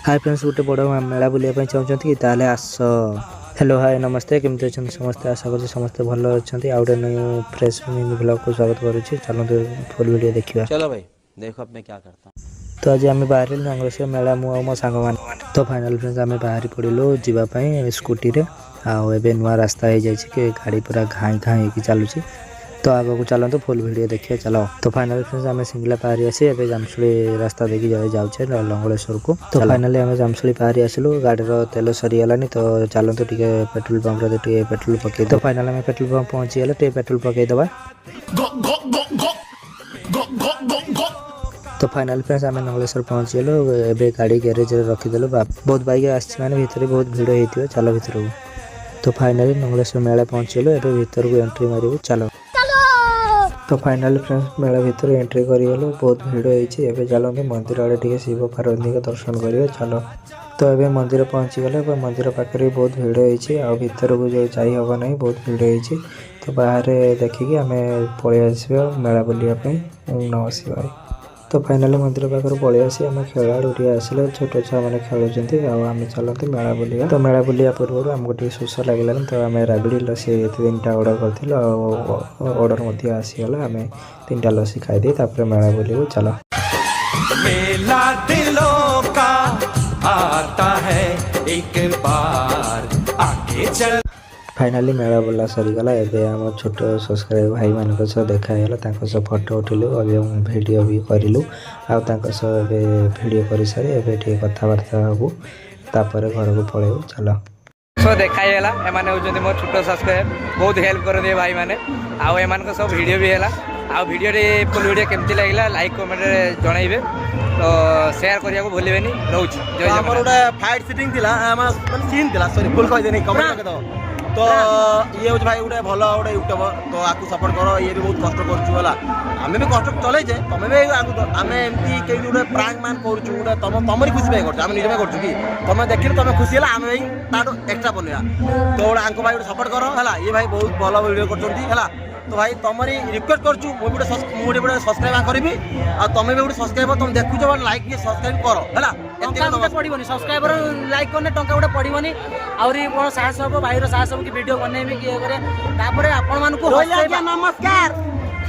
Hi friends गोटे बड़ मेला बुलाया चाहते कि ताले आस। हेलो हाय नमस्ते केमती अच्छा समस्ते आशा कर समस्ते भल अच्छा आउ गए न्यू फ्रेश ब्लॉग को स्वागत करुच्ची। चलते फुल वीडियो देखा। चलो भाई देखो अब मैं क्या करता हूँ। तो आज आम बाहर नांगलेश्वर मेला मु मो सांग मान तो फाइनल फ्रेंड्स आम बाहरी पड़ू जावाई स्कूटी रे आए नुआ रास्ता हो जाए कि गाड़ी पूरा घाई घाई होगी चलुची। तो आग को चलते फुल वीडियो देखिए चलो। तो फाइनल फ्रेंड्स आम सिंगला पारी आसी ए जामसुली रास्ता देखी जाऊे लंगलेश्वर को। तो फाइनाली आम जामसुली पारी आसलु गाड़ी तेल सरीगलानी तो चलते टे पेट्रोल पंप रे पेट्रोल पकई। तो फाइनाल आम पेट्रोल पंप पहुँची गले टे पेट्रोल पकईदबा। तो फाइनाल फ्रेंड्स आम नंगलेश्वर पहुँची गलु ए गाड़ी गैरेज रखीदेलु। बहुत बाइक आसी मैंने भितर बहुत भिड़ होती चलो भर को। तो फाइनाली नंगलेश्वर मेला पहुँची गलु ए भर को एंट्री मारू चलो। तो फाइनाल फ्रेंड्स मेला भीतर एंट्री करूँ बहुत भिड़ होती चलते मंदिर आड़े टे शिव पार्वती का दर्शन करेंगे चलो। तो ये मंदिर पहुँची गले मंदिर पाखे बहुत भिड़ होती भर को जो जाइब ना बहुत भिड़ होती। तो बाहर देखिकी आम पलि आस मेला बुलापी नम शिवाय। तो फाइनाली मंदिर पाखर पलि आसी आम खेलाड़ू आसिले छोट छुआ मैंने खेलुँच आम चलते मेला बुलिया। तो मेला बुलिया पूर्व आमको टे शोष लगे तो आम राबिड़ी लसी 3टा ऑर्डर कर ऑर्डर आसीगला आम 3टा लसी खाईदे मेला बुलू चलो। मेला दिलों का आता है एक बार आगे चल। फाइनाली मेला बुला सरीगला एवं आम छोट सब्सक्राइबर भाई मान देखाला फोटो उठिलु वीडियो भी करूँ आडियो कर सारे कथबार्ता हबू तापर घर को पलू चलो। सो देखाईगला एमाने होउछन्ति मोर छोट सब्सक्राइब बहुत हेल्प कर दिए भाई माने आउ एमान सब वीडियो भी है आ वीडियो फुल वीडियो केमती लगे लाइक कमेंट जनइबे तो शेयर करिया को भूलिबेनी रहउछ। हमर गोटे फाइट सिटिंग थिला माने सीन थिला सॉरी फुल कहि देनी कमेंट लगे तो ये हूँ भाई गोटे भल गोटे यूट्यूबर तो आपको सपोर्ट कर ये भी बहुत कष्ट करा आम भी कष्ट चलेजे तुम भी आम एमती कहीं गोटे प्रांक मान करुँ तुमरी खुशी पाई कर निजे कर कि तुम देखिए तुम खुशी है आम भाई ताठू एक्सट्रा बनवा तो गोटे आंको भाई सपोर्ट कर है ये भाई बहुत भल वीडियो कर तो भाई तुमरी रिक्वेस्ट करुँ मुझे गोटे सब्सक्राइब करी आ तुम भी गोटे सब्सक्राइब तुम देखुच लाइक सब्सक्राइब कर है पड़ोनी सब्सक्राइबर लाइक करने टंका गोटे पड़ोनी आहरी कौन साहस हम भाई साहस हम कि वीडियो बनइबी किए करे आपण मानकु नमस्कार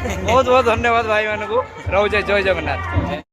बहुत बहुत धन्यवाद भाई मानकु रहउछ जय जगन्नाथ।